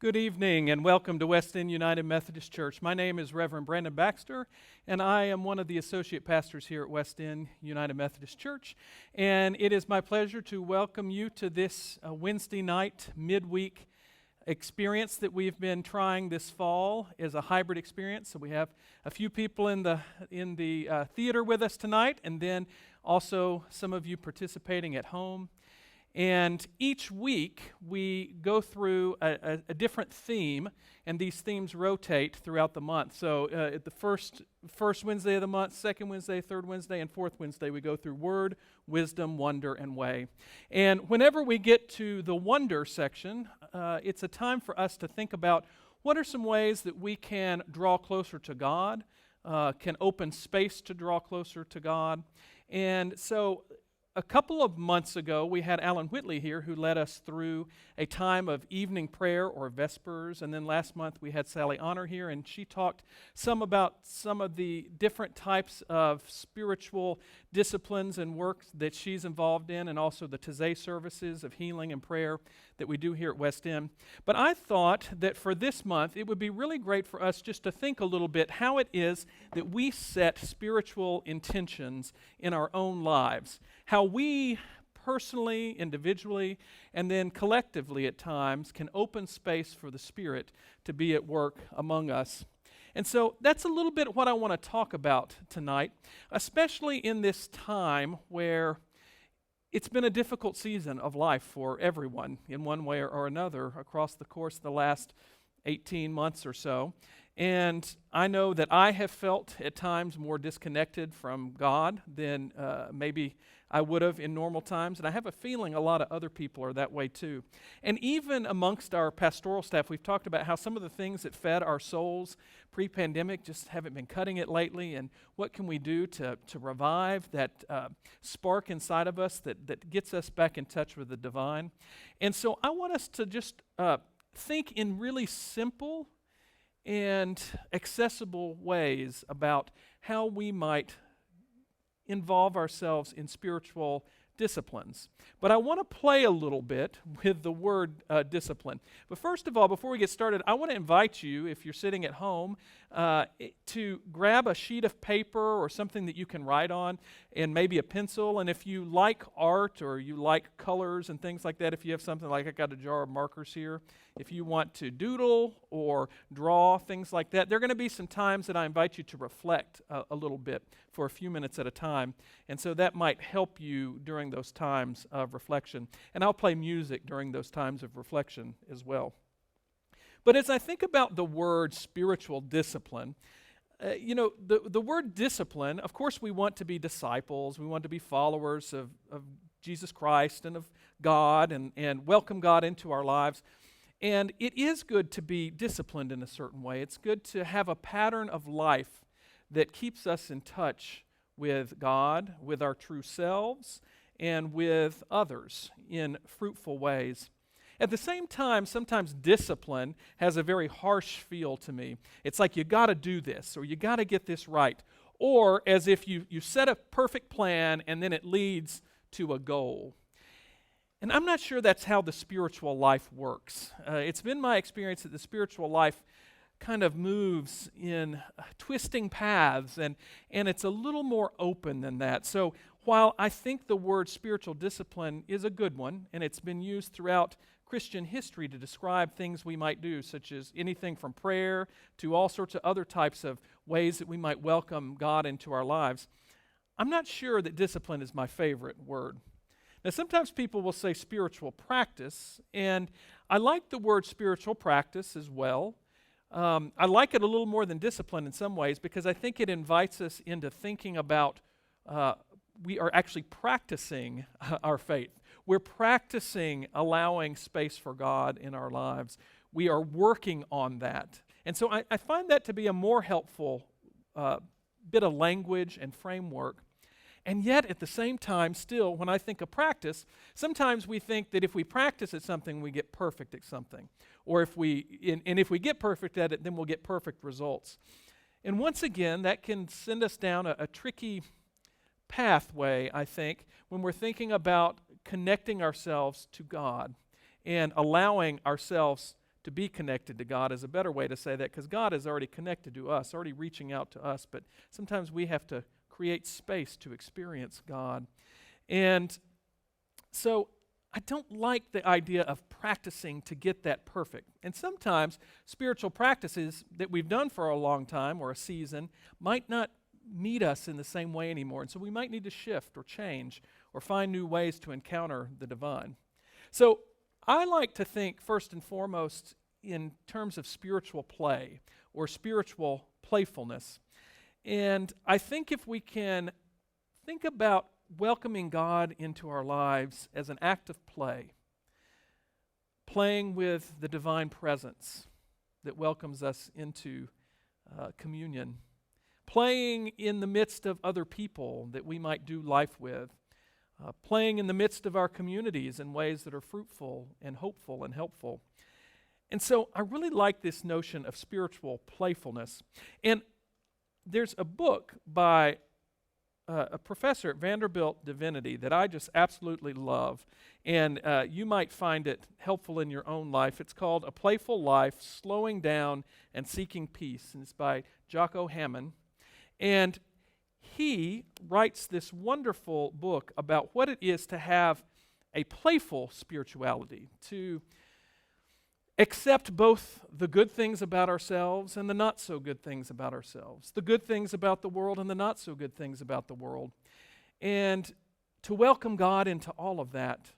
Good evening and welcome to West End United Methodist Church. My name is Reverend Brandon Baxter, and I am one of the associate pastors here at West End United Methodist Church. And it is my pleasure to welcome you to this Wednesday night midweek experience that we've been trying this fall as a hybrid experience. So we have a few people in the theater with us tonight, and then also some of you participating at home. And each week we go through a different theme, and these themes rotate throughout the month. So at the first Wednesday of the month, second Wednesday, third Wednesday, and fourth Wednesday, we go through Word, Wisdom, Wonder, and Way. And whenever we get to the Wonder section, it's a time for us to think about what are some ways that we can draw closer to God, can open space to draw closer to God. And so a couple of months ago, we had Alan Whitley here who led us through a time of evening prayer or Vespers. And then last month, we had Sally Honor here, and she talked about some of the different types of spiritual disciplines and work that she's involved in, and also the Taizé services of healing and prayer that we do here at West End. But I thought that for this month, it would be really great for us just to think a little bit how it is that we set spiritual intentions in our own lives. How we personally, individually, and then collectively at times can open space for the Spirit to be at work among us. And so that's a little bit what I want to talk about tonight, especially in this time where it's been a difficult season of life for everyone in one way or another across the course of the last 18 months or so. And I know that I have felt at times more disconnected from God than maybe I would have in normal times. And I have a feeling a lot of other people are that way too. And even amongst our pastoral staff, we've talked about how some of the things that fed our souls pre-pandemic just haven't been cutting it lately. And what can we do to revive that spark inside of us that gets us back in touch with the divine? And so I want us to just think in really simple and accessible ways about how we might involve ourselves in spiritual disciplines. But I want to play a little bit with the word discipline. But first of all, before we get started, I want to invite you, if you're sitting at home, to grab a sheet of paper or something that you can write on, and maybe a pencil. And if you like art or you like colors and things like that, if you have something like I got a jar of markers here, if you want to doodle or draw, things like that, there are going to be some times that I invite you to reflect a little bit for a few minutes at a time. And so that might help you during those times of reflection. And I'll play music during those times of reflection as well. But as I think about the word spiritual discipline, the word discipline, of course we want to be disciples, we want to be followers of Jesus Christ and of God and welcome God into our lives. And it is good to be disciplined in a certain way. It's good to have a pattern of life that keeps us in touch with God, with our true selves, and with others in fruitful ways. At the same time, sometimes discipline has a very harsh feel to me. It's like you got to do this, or you got to get this right, or as if you set a perfect plan and then it leads to a goal. And I'm not sure that's how the spiritual life works. It's been my experience that the spiritual life kind of moves in twisting paths, and it's a little more open than that. So while I think the word spiritual discipline is a good one, and it's been used throughout Christian history to describe things we might do, such as anything from prayer to all sorts of other types of ways that we might welcome God into our lives, I'm not sure that discipline is my favorite word. Now, sometimes people will say spiritual practice, and I like the word spiritual practice as well. I like it a little more than discipline in some ways because I think it invites us into thinking about we are actually practicing our faith. We're practicing allowing space for God in our lives. We are working on that. And so I find that to be a more helpful bit of language and framework. And yet, at the same time, still, when I think of practice, sometimes we think that if we practice at something, we get perfect at something. Or if we get perfect at it, then we'll get perfect results. And once again, that can send us down a tricky pathway, I think, when we're thinking about connecting ourselves to God and allowing ourselves to to be connected to God is a better way to say that, because God is already connected to us, already reaching out to us, but sometimes we have to create space to experience God. And so I don't like the idea of practicing to get that perfect. And sometimes spiritual practices that we've done for a long time or a season might not meet us in the same way anymore. And so we might need to shift or change or find new ways to encounter the divine. So I like to think first and foremost in terms of spiritual play or spiritual playfulness. And I think if we can think about welcoming God into our lives as an act of play, playing with the divine presence that welcomes us into communion, playing in the midst of other people that we might do life with, playing in the midst of our communities in ways that are fruitful and hopeful and helpful. And so I really like this notion of spiritual playfulness. And there's a book by a professor at Vanderbilt Divinity that I just absolutely love, and you might find it helpful in your own life. It's called A Playful Life, Slowing Down and Seeking Peace, and it's by Jaco Hamman. And he writes this wonderful book about what it is to have a playful spirituality, to accept both the good things about ourselves and the not so good things about ourselves, the good things about the world and the not so good things about the world, and to welcome God into all of that,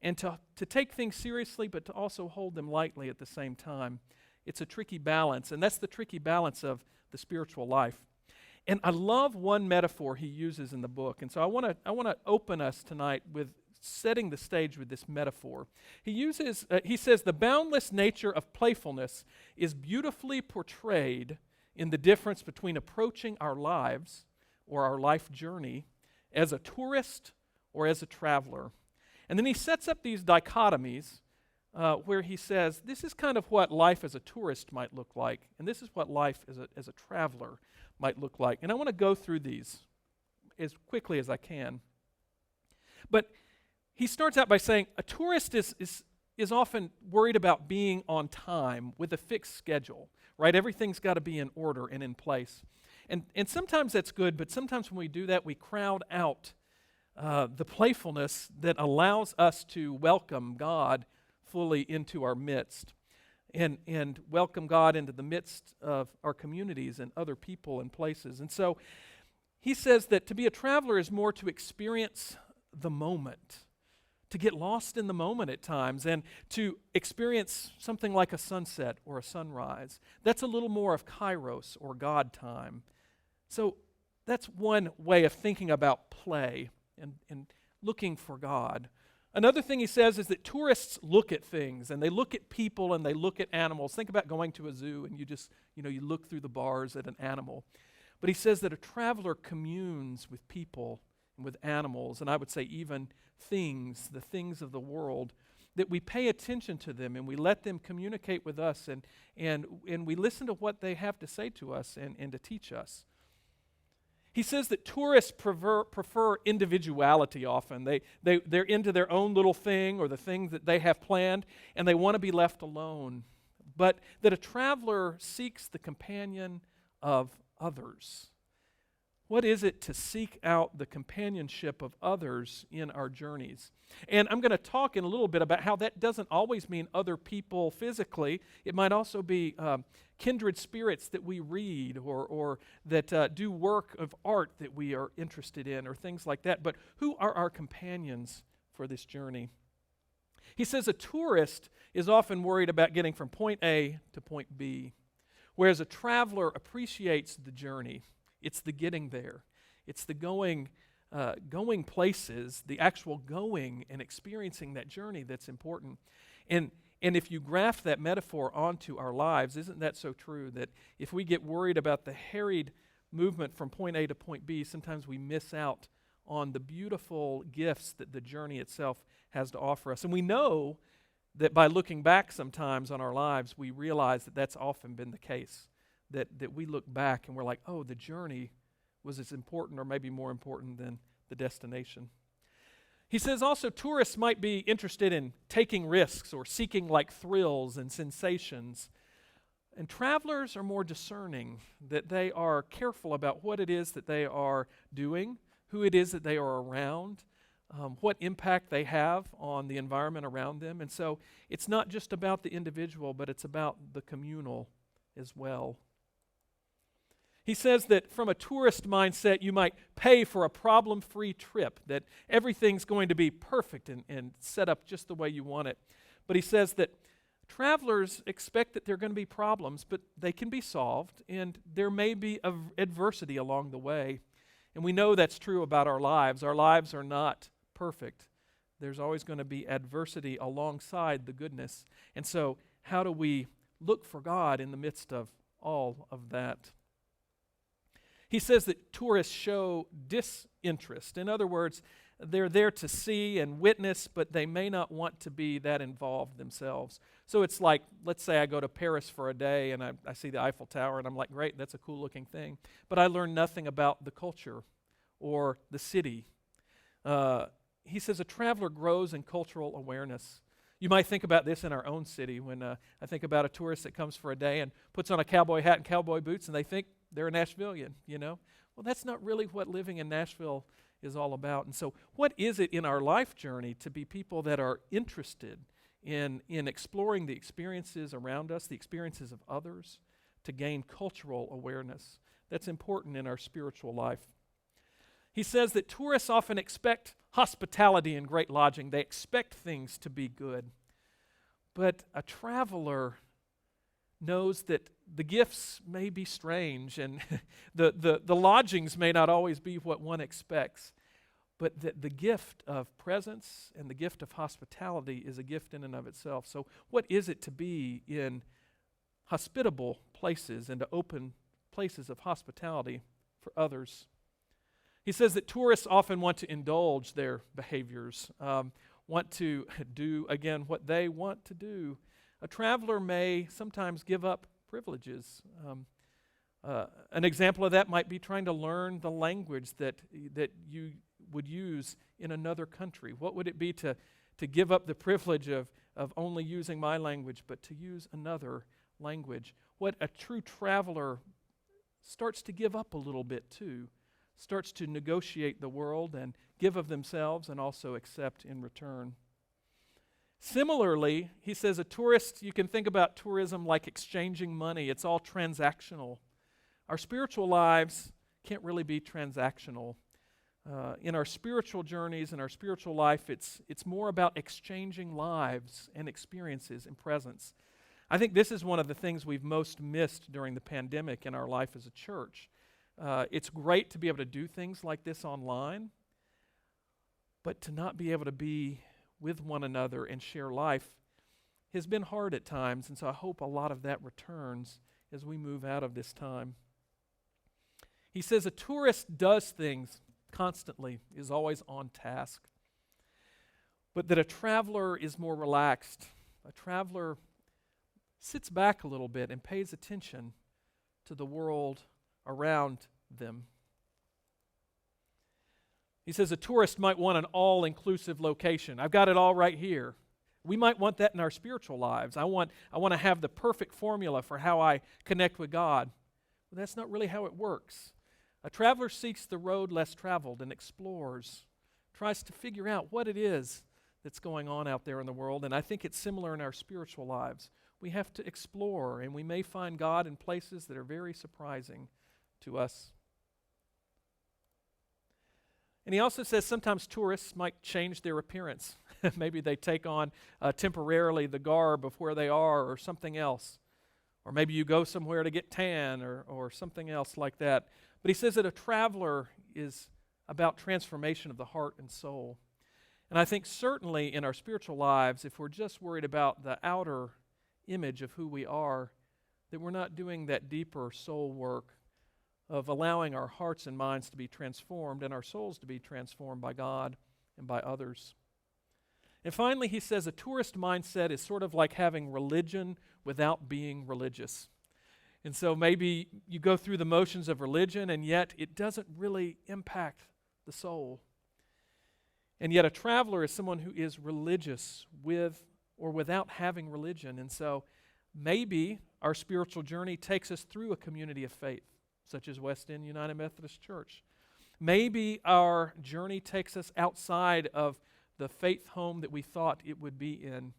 and to take things seriously but to also hold them lightly at the same time. It's a tricky balance, and that's the tricky balance of the spiritual life. And I love one metaphor he uses in the book, and so I want to open us tonight with setting the stage with this metaphor. He says, the boundless nature of playfulness is beautifully portrayed in the difference between approaching our lives or our life journey as a tourist or as a traveler. And then he sets up these dichotomies where he says, this is kind of what life as a tourist might look like, and this is what life as a traveler might look like. And I want to go through these as quickly as I can. But he starts out by saying a tourist is often worried about being on time with a fixed schedule, right? Everything's got to be in order and in place. And sometimes that's good, but sometimes when we do that, we crowd out the playfulness that allows us to welcome God fully into our midst and welcome God into the midst of our communities and other people and places. And so he says that to be a traveler is more to experience the moment, to get lost in the moment at times, and to experience something like a sunset or a sunrise. That's a little more of kairos or God time. So that's one way of thinking about play and looking for God. Another thing he says is that tourists look at things, and they look at people, and they look at animals. Think about going to a zoo, and you look through the bars at an animal. But he says that a traveler communes with people and with animals, and I would say even things, the things of the world, that we pay attention to them and we let them communicate with us, and we listen to what they have to say to us and to teach us. He says that tourists prefer individuality often. They're into their own little thing or the thing that they have planned, and they want to be left alone. But that a traveler seeks the companion of others. What is it to seek out the companionship of others in our journeys? And I'm going to talk in a little bit about how that doesn't always mean other people physically. It might also be kindred spirits that we read or that do work of art that we are interested in or things like that. But who are our companions for this journey? He says a tourist is often worried about getting from point A to point B, whereas a traveler appreciates the journey. It's the getting there. It's the going places, the actual going and experiencing that journey that's important. And if you graft that metaphor onto our lives, isn't that so true that if we get worried about the harried movement from point A to point B, sometimes we miss out on the beautiful gifts that the journey itself has to offer us. And we know that by looking back sometimes on our lives, we realize that that's often been the case. That we look back and we're like, oh, the journey was as important or maybe more important than the destination. He says also tourists might be interested in taking risks or seeking like thrills and sensations. And travelers are more discerning, that they are careful about what it is that they are doing, who it is that they are around, what impact they have on the environment around them. And so it's not just about the individual, but it's about the communal as well. He says that from a tourist mindset, you might pay for a problem-free trip, that everything's going to be perfect and set up just the way you want it. But he says that travelers expect that there are going to be problems, but they can be solved, and there may be adversity along the way. And we know that's true about our lives. Our lives are not perfect. There's always going to be adversity alongside the goodness. And so how do we look for God in the midst of all of that? He says that tourists show disinterest. In other words, they're there to see and witness, but they may not want to be that involved themselves. So it's like, let's say I go to Paris for a day and I see the Eiffel Tower and I'm like, great, that's a cool looking thing. But I learn nothing about the culture or the city. He says a traveler grows in cultural awareness. You might think about this in our own city when I think about a tourist that comes for a day and puts on a cowboy hat and cowboy boots and they think they're a Nashvilleian, Well, that's not really what living in Nashville is all about. And so what is it in our life journey to be people that are interested in exploring the experiences around us, the experiences of others, to gain cultural awareness? That's important in our spiritual life. He says that tourists often expect hospitality and great lodging. They expect things to be good. But a traveler knows that the gifts may be strange and the lodgings may not always be what one expects, but that the gift of presence and the gift of hospitality is a gift in and of itself. So what is it to be in hospitable places and to open places of hospitality for others? He says that tourists often want to indulge their behaviors, want to do, again, what they want to do. A traveler may sometimes give up privileges. An example of that might be trying to learn the language that you would use in another country. What would it be to give up the privilege of only using my language, but to use another language? What a true traveler starts to give up a little bit too, starts to negotiate the world and give of themselves and also accept in return. Similarly, he says a tourist, you can think about tourism like exchanging money. It's all transactional. Our spiritual lives can't really be transactional. In our spiritual journeys, in our spiritual life, it's more about exchanging lives and experiences and presence. I think this is one of the things we've most missed during the pandemic in our life as a church. It's great to be able to do things like this online, but to not be able to be with one another and share life has been hard at times, and so I hope a lot of that returns as we move out of this time. He says a tourist does things constantly, is always on task, but that a traveler is more relaxed. A traveler sits back a little bit and pays attention to the world around them. He says a tourist might want an all-inclusive location. I've got it all right here. We might want that in our spiritual lives. I want to have the perfect formula for how I connect with God. But that's not really how it works. A traveler seeks the road less traveled and explores, tries to figure out what it is that's going on out there in the world. And I think it's similar in our spiritual lives. We have to explore, and we may find God in places that are very surprising to us. And he also says sometimes tourists might change their appearance. Maybe they take on temporarily the garb of where they are or something else. Or maybe you go somewhere to get tan or something else like that. But he says that a traveler is about transformation of the heart and soul. And I think certainly in our spiritual lives, if we're just worried about the outer image of who we are, that we're not doing that deeper soul work of allowing our hearts and minds to be transformed and our souls to be transformed by God and by others. And finally, he says a tourist mindset is sort of like having religion without being religious. And so maybe you go through the motions of religion, and yet it doesn't really impact the soul. And yet a traveler is someone who is religious with or without having religion. And so maybe our spiritual journey takes us through a community of faith, such as West End United Methodist Church. Maybe our journey takes us outside of the faith home that we thought it would be in.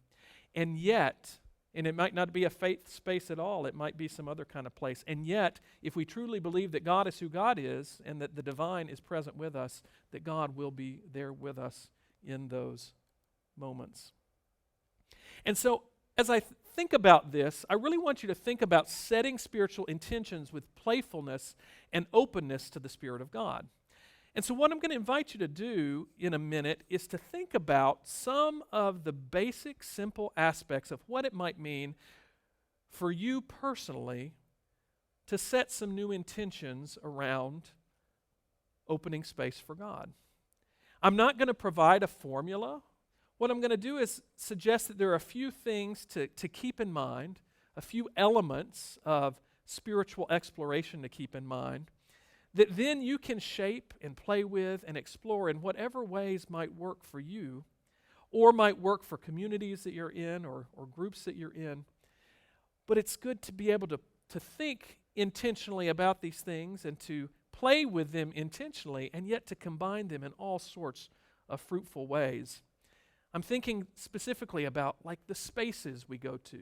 And yet, and it might not be a faith space at all, it might be some other kind of place. And yet, if we truly believe that God is who God is and that the divine is present with us, that God will be there with us in those moments. And so, as I think about this, I really want you to think about setting spiritual intentions with playfulness and openness to the Spirit of God. And so what I'm going to invite you to do in a minute is to think about some of the basic, simple aspects of what it might mean for you personally to set some new intentions around opening space for God. I'm not going to provide a formula. What I'm going to do is suggest that there are a few things to keep in mind, a few elements of spiritual exploration to keep in mind, that then you can shape and play with and explore in whatever ways might work for you or might work for communities that you're in or groups that you're in. But it's good to be able to think intentionally about these things and to play with them intentionally and yet to combine them in all sorts of fruitful ways. I'm thinking specifically about like the spaces we go to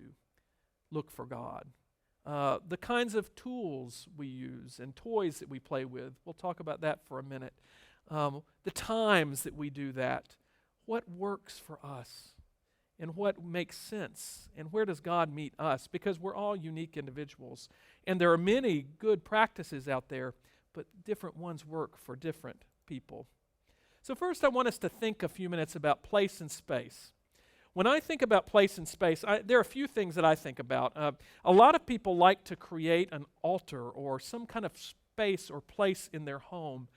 look for God. The kinds of tools we use and toys that we play with. We'll talk about that for a minute. The times that we do that. What works for us? And what makes sense? And where does God meet us? Because we're all unique individuals. And there are many good practices out there, but different ones work for different people. So first I want us to think a few minutes about place and space. When I think about place and space, there are a few things that I think about. A lot of people like to create an altar or some kind of space or place in their home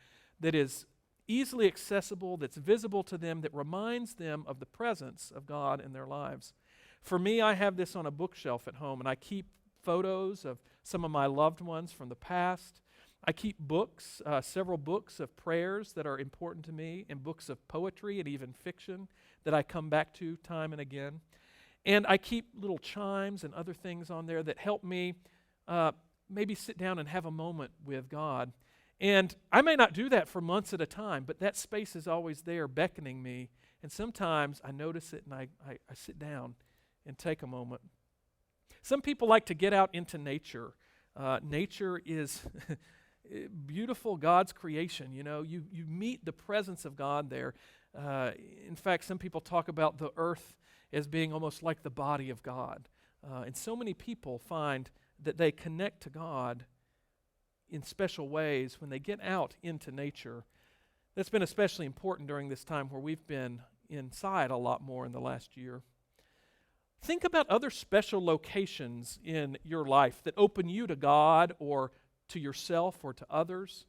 that is easily accessible, that's visible to them, that reminds them of the presence of God in their lives. For me, I have this on a bookshelf at home, and I keep photos of some of my loved ones from the past. I keep books, several books of prayers that are important to me, and books of poetry and even fiction that I come back to time and again. And I keep little chimes and other things on there that help me maybe sit down and have a moment with God. And I may not do that for months at a time, but that space is always there beckoning me. And sometimes I notice it and I sit down and take a moment. Some people like to get out into nature. Nature is beautiful, God's creation. You know, you meet the presence of God there. In fact, some people talk about the earth as being almost like the body of God. And so many people find that they connect to God in special ways when they get out into nature. That's been especially important during this time where we've been inside a lot more in the last year. Think about other special locations in your life that open you to God or to yourself or to others.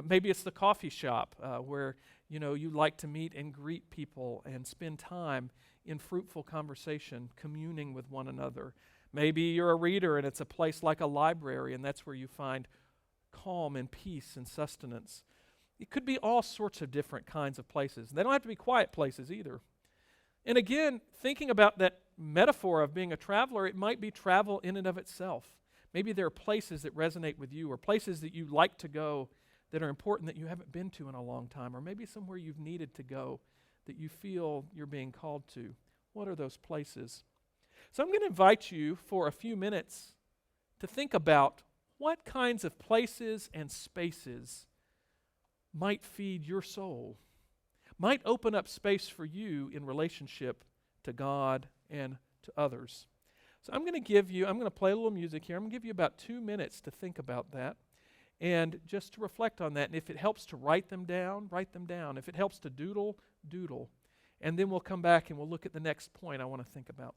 Maybe it's the coffee shop where you like to meet and greet people and spend time in fruitful conversation, communing with one another. Maybe you're a reader and it's a place like a library and that's where you find calm and peace and sustenance. It could be all sorts of different kinds of places. They don't have to be quiet places either. And again, thinking about that metaphor of being a traveler, it might be travel in and of itself. Maybe there are places that resonate with you or places that you like to go that are important that you haven't been to in a long time, or maybe somewhere you've needed to go that you feel you're being called to. What are those places? So I'm going to invite you for a few minutes to think about what kinds of places and spaces might feed your soul, might open up space for you in relationship to God and to others. So I'm going to play a little music here. I'm going to give you about 2 minutes to think about that and just to reflect on that. And if it helps to write them down, write them down. If it helps to doodle, doodle. And then we'll come back and we'll look at the next point I want to think about.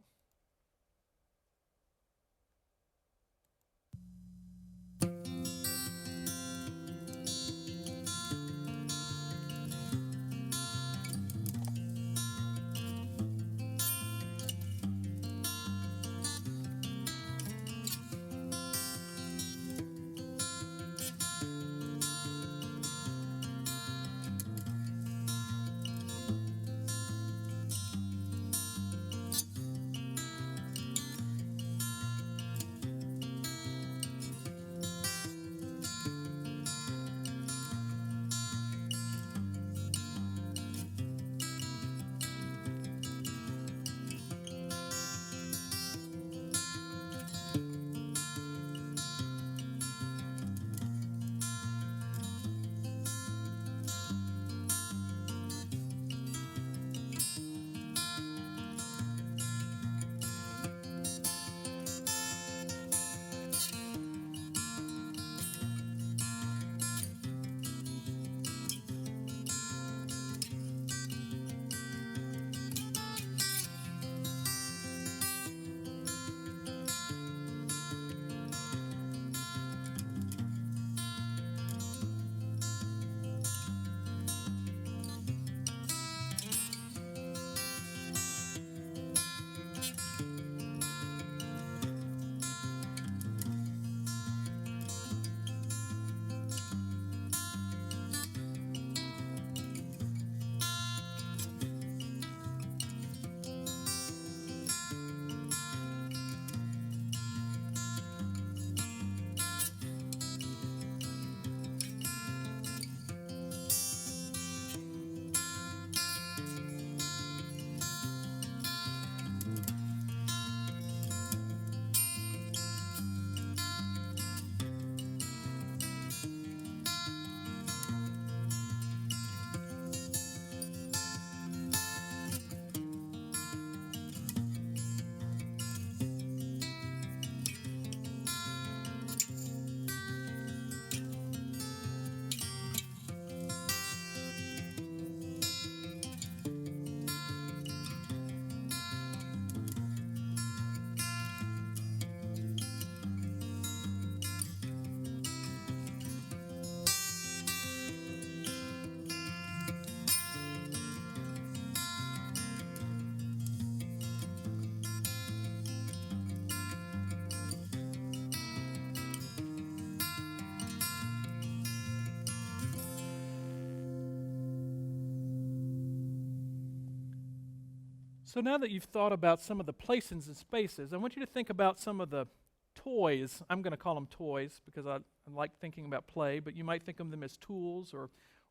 So now that you've thought about some of the places and spaces, I want you to think about some of the toys. I'm going to call them toys because I like thinking about play, but you might think of them as tools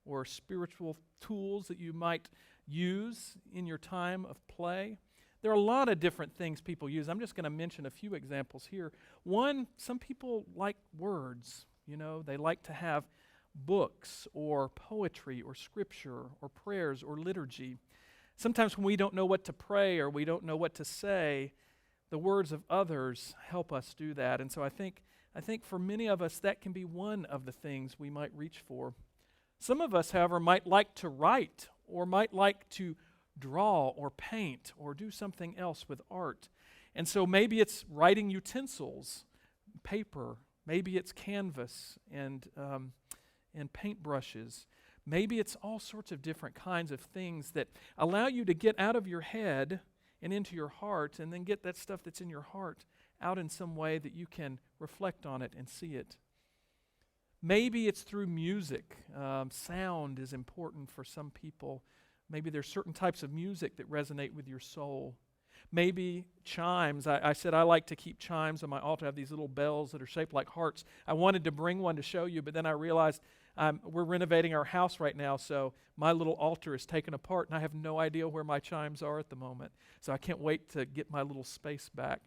or spiritual tools that you might use in your time of play. There are a lot of different things people use. I'm just going to mention a few examples here. One, some people like words. They like to have books or poetry or scripture or prayers or liturgy. Sometimes when we don't know what to pray or we don't know what to say, the words of others help us do that. And so I think for many of us that can be one of the things we might reach for. Some of us, however, might like to write or might like to draw or paint or do something else with art. And so maybe it's writing utensils, paper, maybe it's canvas and paintbrushes. Maybe it's all sorts of different kinds of things that allow you to get out of your head and into your heart and then get that stuff that's in your heart out in some way that you can reflect on it and see it. Maybe it's through music. Sound is important for some people. Maybe there's certain types of music that resonate with your soul. Maybe chimes. I said I like to keep chimes on my altar. I have these little bells that are shaped like hearts. I wanted to bring one to show you, but then I realized we're renovating our house right now, so my little altar is taken apart, and I have no idea where my chimes are at the moment. So I can't wait to get my little space back.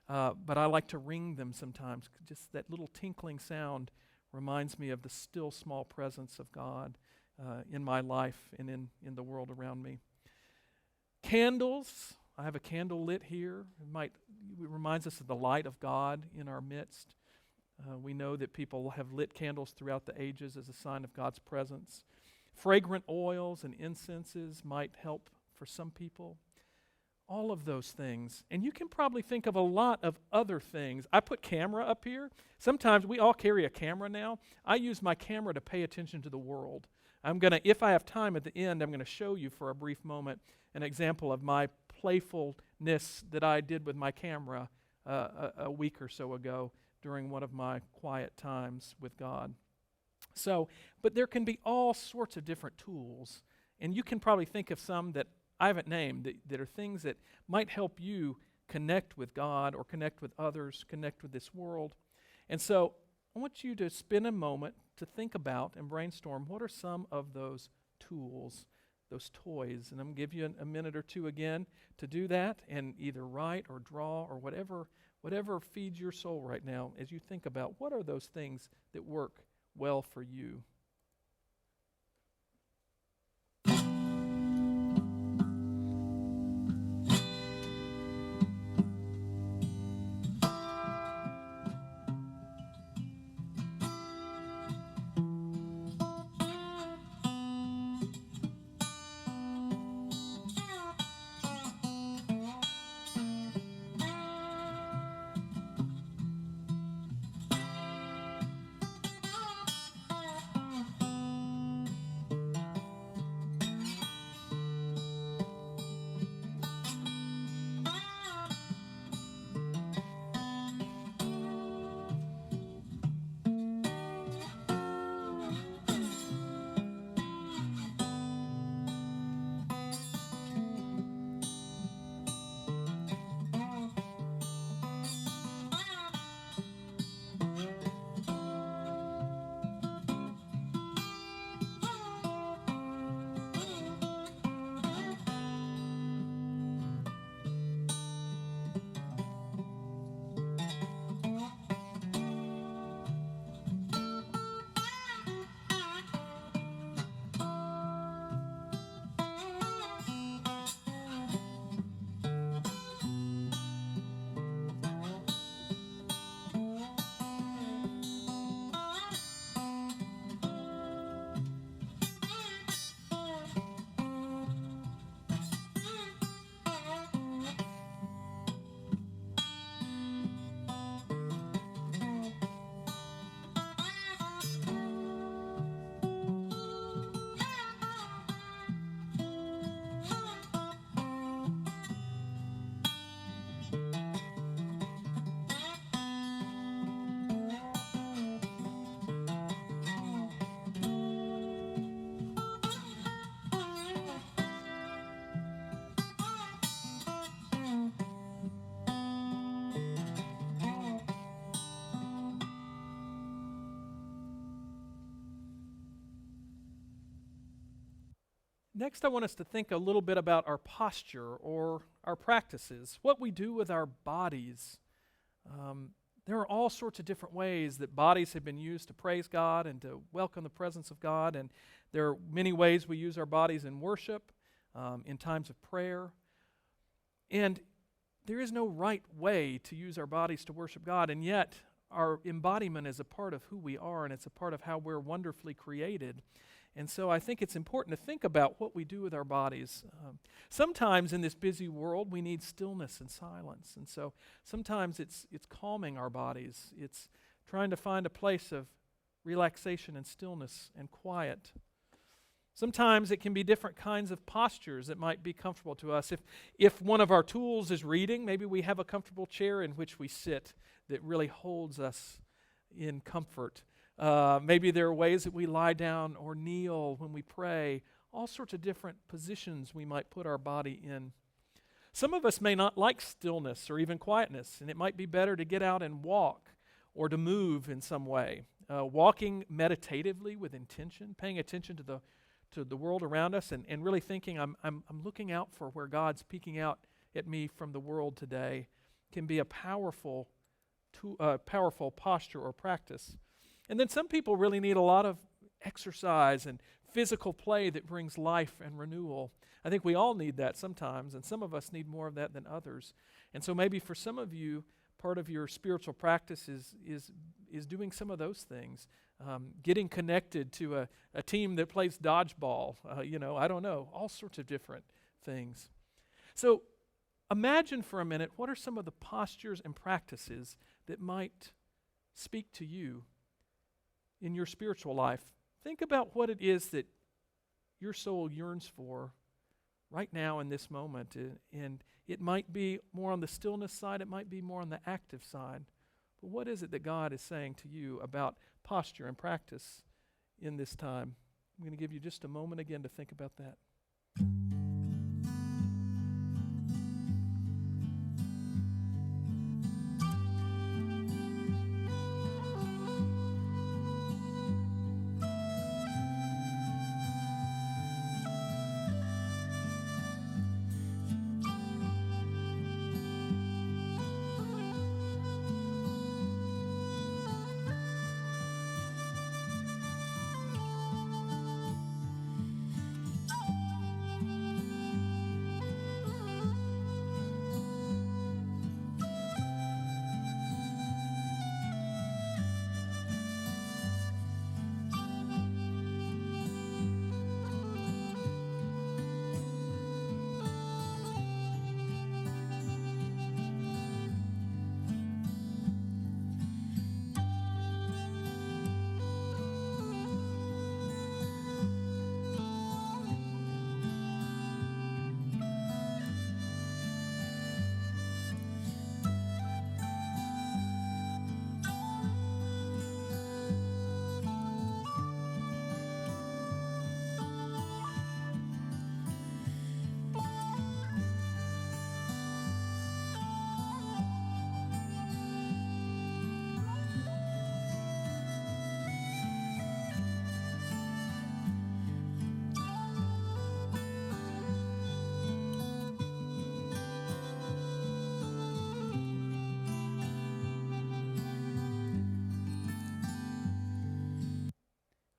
But I like to ring them sometimes. Just that little tinkling sound reminds me of the still small presence of God in my life and in the world around me. Candles. I have a candle lit here. It reminds us of the light of God in our midst. We know that people have lit candles throughout the ages as a sign of God's presence. Fragrant oils and incenses might help for some people. All of those things. And you can probably think of a lot of other things. I put camera up here. Sometimes we all carry a camera now. I use my camera to pay attention to the world. If I have time at the end, I'm going to show you for a brief moment an example of my playfulness that I did with my camera a week or so ago during one of my quiet times with God. But there can be all sorts of different tools, and you can probably think of some that I haven't named that are things that might help you connect with God or connect with others, connect with this world. And so I want you to spend a moment to think about and brainstorm what are some of those tools, those toys. And I'm going to give you a minute or two again to do that and either write or draw or whatever feeds your soul right now as you think about what are those things that work well for you. Next, I want us to think a little bit about our posture or our practices, what we do with our bodies. There are all sorts of different ways that bodies have been used to praise God and to welcome the presence of God, and there are many ways we use our bodies in worship, in times of prayer. And there is no right way to use our bodies to worship God, and yet our embodiment is a part of who we are, and it's a part of how we're wonderfully created. And so I think it's important to think about what we do with our bodies. Sometimes in this busy world, we need stillness and silence. And so sometimes it's calming our bodies. It's trying to find a place of relaxation and stillness and quiet. Sometimes it can be different kinds of postures that might be comfortable to us. If one of our tools is reading, maybe we have a comfortable chair in which we sit that really holds us in comfort. Maybe there are ways that we lie down or kneel when we pray, all sorts of different positions we might put our body in. Some of us may not like stillness or even quietness, and it might be better to get out and walk or to move in some way. Walking meditatively with intention, paying attention to the world around us and really thinking I'm looking out for where God's peeking out at me from the world today can be a powerful posture or practice. And then some people really need a lot of exercise and physical play that brings life and renewal. I think we all need that sometimes, and some of us need more of that than others. And so maybe for some of you, part of your spiritual practice is doing some of those things. Getting connected to a team that plays dodgeball, I don't know, all sorts of different things. So imagine for a minute, what are some of the postures and practices that might speak to you in your spiritual life? Think about what it is that your soul yearns for right now in this moment. And it might be more on the stillness side, it might be more on the active side. But what is it that God is saying to you about posture and practice in this time? I'm going to give you just a moment again to think about that.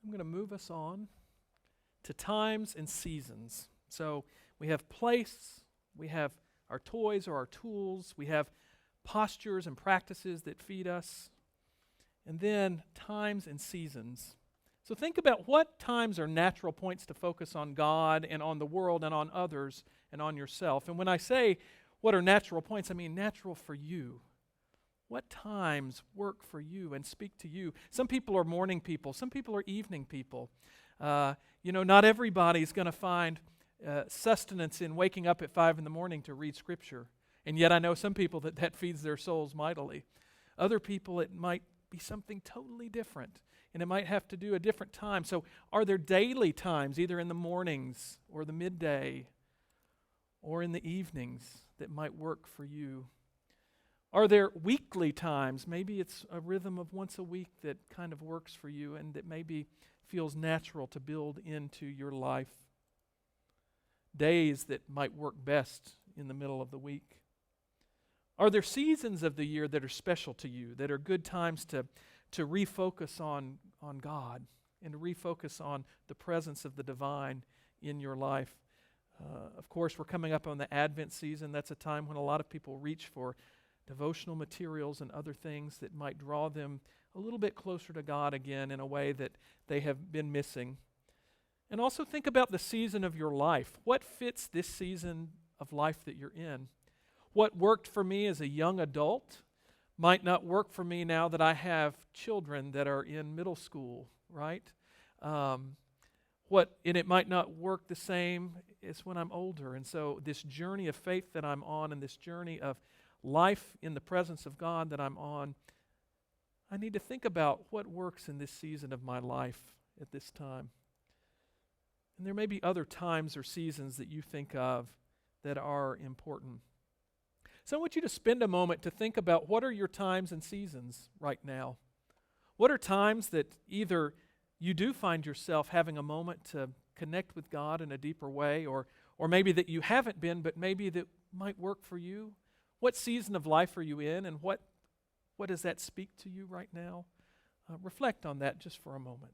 I'm going to move us on to times and seasons. So we have place, we have our toys or our tools, we have postures and practices that feed us, and then times and seasons. So think about what times are natural points to focus on God and on the world and on others and on yourself. And when I say what are natural points, I mean natural for you. What times work for you and speak to you? Some people are morning people. Some people are evening people. Not everybody's going to find sustenance in waking up at 5 a.m. to read Scripture. And yet I know some people that feeds their souls mightily. Other people, it might be something totally different. And it might have to do a different time. So are there daily times, either in the mornings or the midday or in the evenings, that might work for you? Are there weekly times? Maybe it's a rhythm of once a week that kind of works for you and that maybe feels natural to build into your life. days that might work best in the middle of the week? Are there seasons of the year that are special to you, that are good times to refocus on God and to refocus on the presence of the divine in your life? Of course, we're coming up on the Advent season. That's a time when a lot of people reach for devotional materials and other things that might draw them a little bit closer to God again in a way that they have been missing. And also think about the season of your life. What fits this season of life that you're in? What worked for me as a young adult might not work for me now that I have children that are in middle school, right? And it might not work the same as when I'm older. And so this journey of faith that I'm on and this journey of life in the presence of God that I'm on, I need to think about what works in this season of my life at this time. And there may be other times or seasons that you think of that are important. So I want you to spend a moment to think about what are your times and seasons right now. What are times that either you do find yourself having a moment to connect with God in a deeper way, or maybe that you haven't been, but maybe that might work for you? What season of life are you in, and what does that speak to you right now? Reflect on that just for a moment.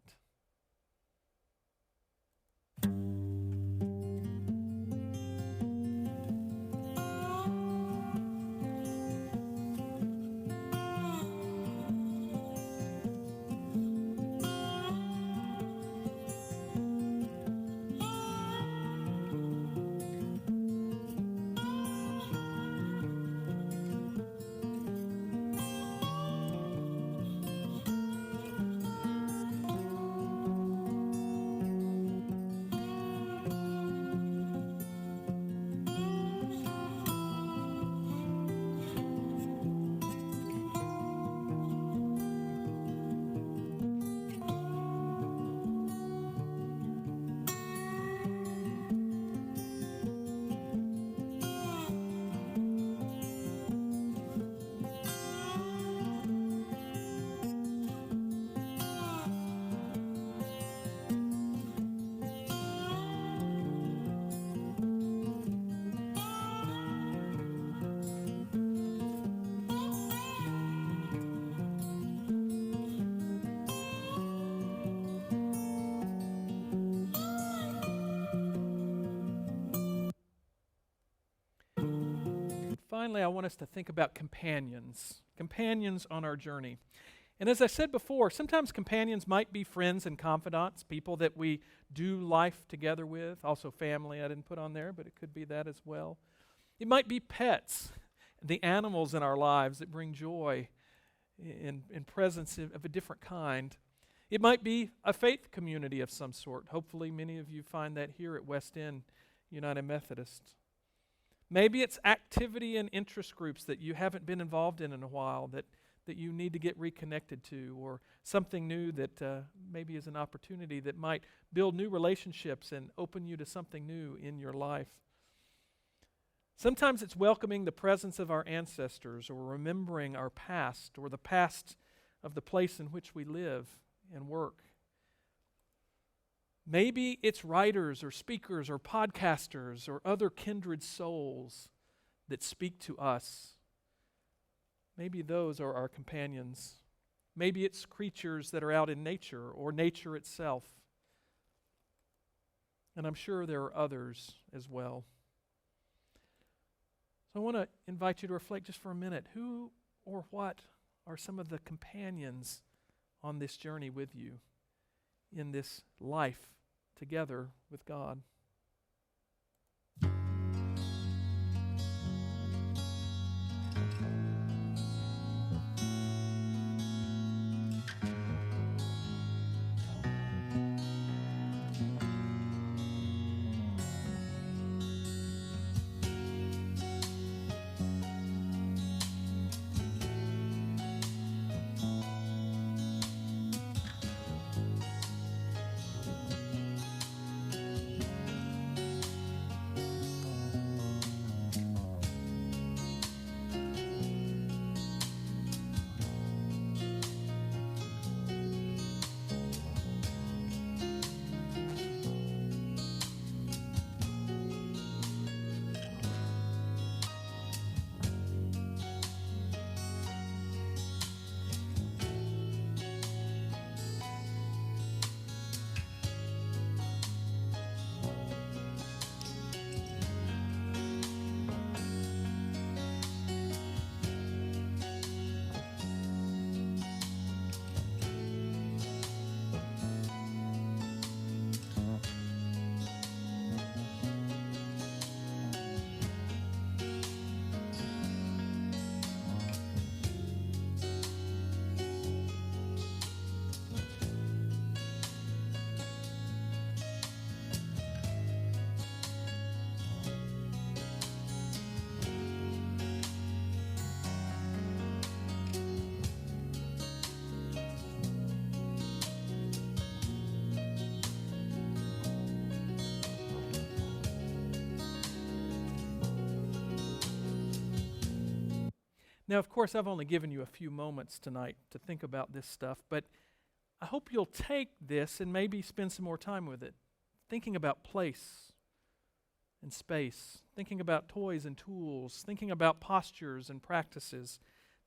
Finally, I want us to think about companions on our journey. And as I said before, sometimes companions might be friends and confidants, people that we do life together with, also family I didn't put on there, but it could be that as well. It might be pets, the animals in our lives that bring joy in presence of a different kind. It might be a faith community of some sort. Hopefully many of you find that here at West End United Methodist. Maybe it's activity and interest groups that you haven't been involved in a while that you need to get reconnected to, or something new that maybe is an opportunity that might build new relationships and open you to something new in your life. Sometimes it's welcoming the presence of our ancestors, or remembering our past, or the past of the place in which we live and work. Maybe it's writers or speakers or podcasters or other kindred souls that speak to us. Maybe those are our companions. Maybe it's creatures that are out in nature or nature itself. And I'm sure there are others as well. So I want to invite you to reflect just for a minute. Who or what are some of the companions on this journey with you in this life together with God? Now, of course, I've only given you a few moments tonight to think about this stuff, but I hope you'll take this and maybe spend some more time with it, thinking about place and space, thinking about toys and tools, thinking about postures and practices,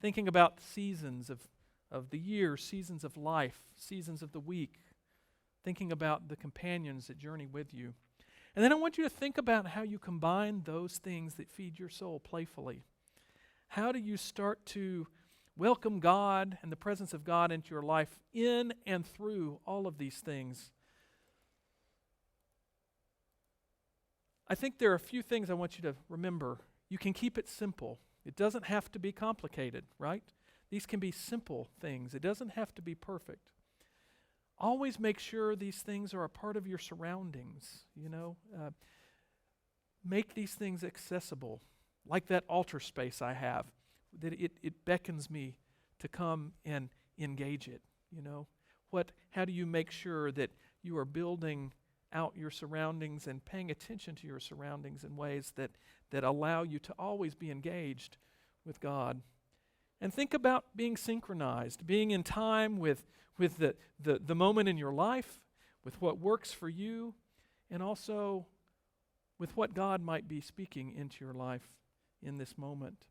thinking about seasons of the year, seasons of life, seasons of the week, thinking about the companions that journey with you. And then I want you to think about how you combine those things that feed your soul playfully. How do you start to welcome God and the presence of God into your life in and through all of these things? I think there are a few things I want you to remember. You can keep it simple. It doesn't have to be complicated, right? These can be simple things. It doesn't have to be perfect. Always make sure these things are a part of your surroundings, make these things accessible, like that altar space I have, that it beckons me to come and engage it, How do you make sure that you are building out your surroundings and paying attention to your surroundings in ways that allow you to always be engaged with God? And think about being synchronized, being in time with the moment in your life, with what works for you, and also with what God might be speaking into your life in this moment.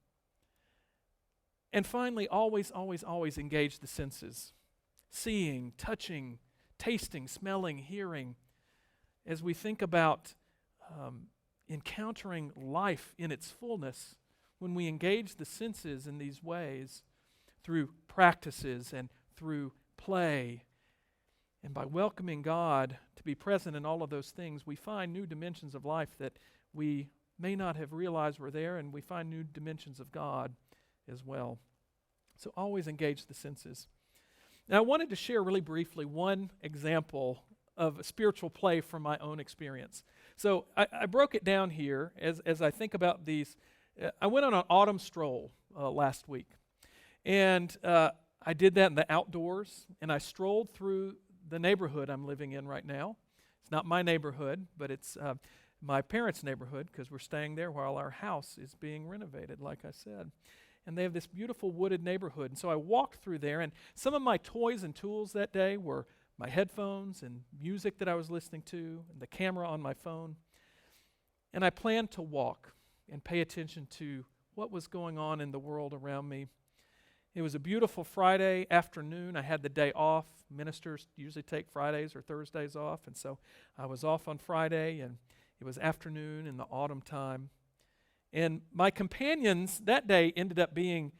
And finally, always, always, always engage the senses. Seeing, touching, tasting, smelling, hearing. As we think about encountering life in its fullness, when we engage the senses in these ways, through practices and through play, and by welcoming God to be present in all of those things, we find new dimensions of life that we may not have realized were there, and we find new dimensions of God as well. So always engage the senses. Now I wanted to share really briefly one example of a spiritual play from my own experience. So I broke it down here as I think about these. I went on an autumn stroll last week, and I did that in the outdoors, and I strolled through the neighborhood I'm living in right now. It's not my neighborhood, but it's my parents' neighborhood, because we're staying there while our house is being renovated, like I said. And they have this beautiful wooded neighborhood. And so I walked through there, and some of my toys and tools that day were my headphones and music that I was listening to, and the camera on my phone. And I planned to walk and pay attention to what was going on in the world around me. It was a beautiful Friday afternoon. I had the day off. Ministers usually take Fridays or Thursdays off, and so I was off on Friday, and it was afternoon in the autumn time. And my companions that day ended up being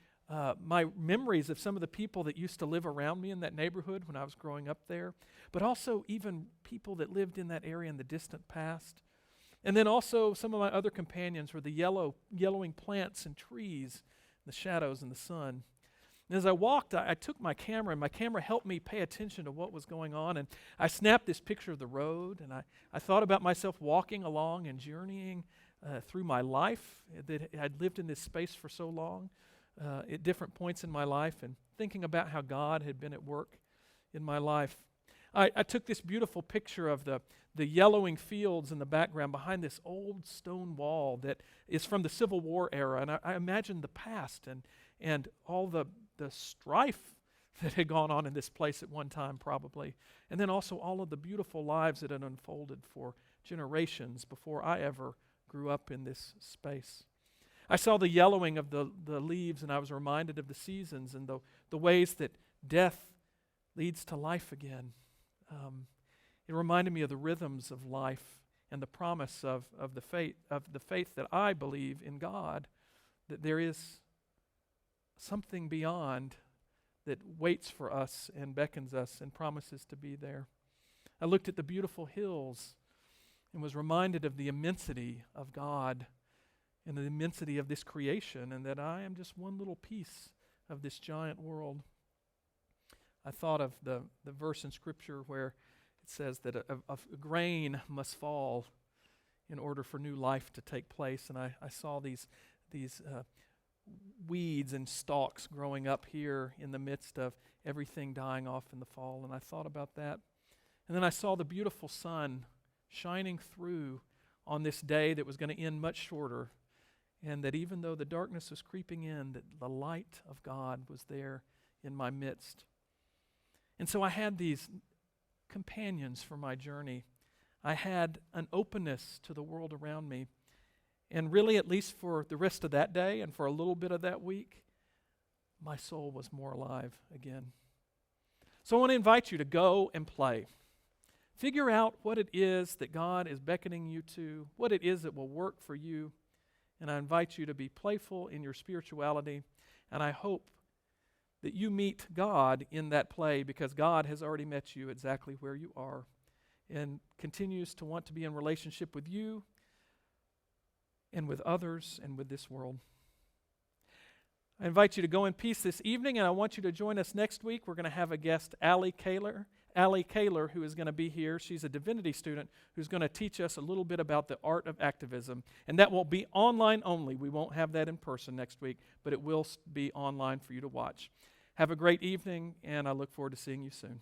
my memories of some of the people that used to live around me in that neighborhood when I was growing up there, but also even people that lived in that area in the distant past. And then also some of my other companions were the yellowing plants and trees, the shadows and the sun. And as I walked, I took my camera, and my camera helped me pay attention to what was going on. And I snapped this picture of the road, and I thought about myself walking along and journeying through my life, that I'd lived in this space for so long, at different points in my life, and thinking about how God had been at work in my life. I took this beautiful picture of the yellowing fields in the background behind this old stone wall that is from the Civil War era, and I imagined the past and all the strife that had gone on in this place at one time probably, and then also all of the beautiful lives that had unfolded for generations before I ever grew up in this space. I saw the yellowing of the leaves, and I was reminded of the seasons and the ways that death leads to life again. It reminded me of the rhythms of life and the promise of the faith that I believe in God, that there is something beyond that waits for us and beckons us and promises to be there. I looked at the beautiful hills and was reminded of the immensity of God and the immensity of this creation, and that I am just one little piece of this giant world. I thought of the verse in Scripture where it says that a grain must fall in order for new life to take place, and I saw these weeds and stalks growing up here in the midst of everything dying off in the fall, and I thought about that. And then I saw the beautiful sun shining through on this day that was going to end much shorter, and that even though the darkness was creeping in, that the light of God was there in my midst. And so I had these companions for my journey. I had an openness to the world around me. And really, at least for the rest of that day and for a little bit of that week, my soul was more alive again. So I want to invite you to go and play. Figure out what it is that God is beckoning you to, what it is that will work for you. And I invite you to be playful in your spirituality. And I hope that you meet God in that play, because God has already met you exactly where you are and continues to want to be in relationship with you and with others and with this world. I invite you to go in peace this evening, and I want you to join us next week. We're going to have a guest, Allie Kaler, who is going to be here. She's a divinity student who's going to teach us a little bit about the art of activism. And that will be online only. We won't have that in person next week, but it will be online for you to watch. Have a great evening, and I look forward to seeing you soon.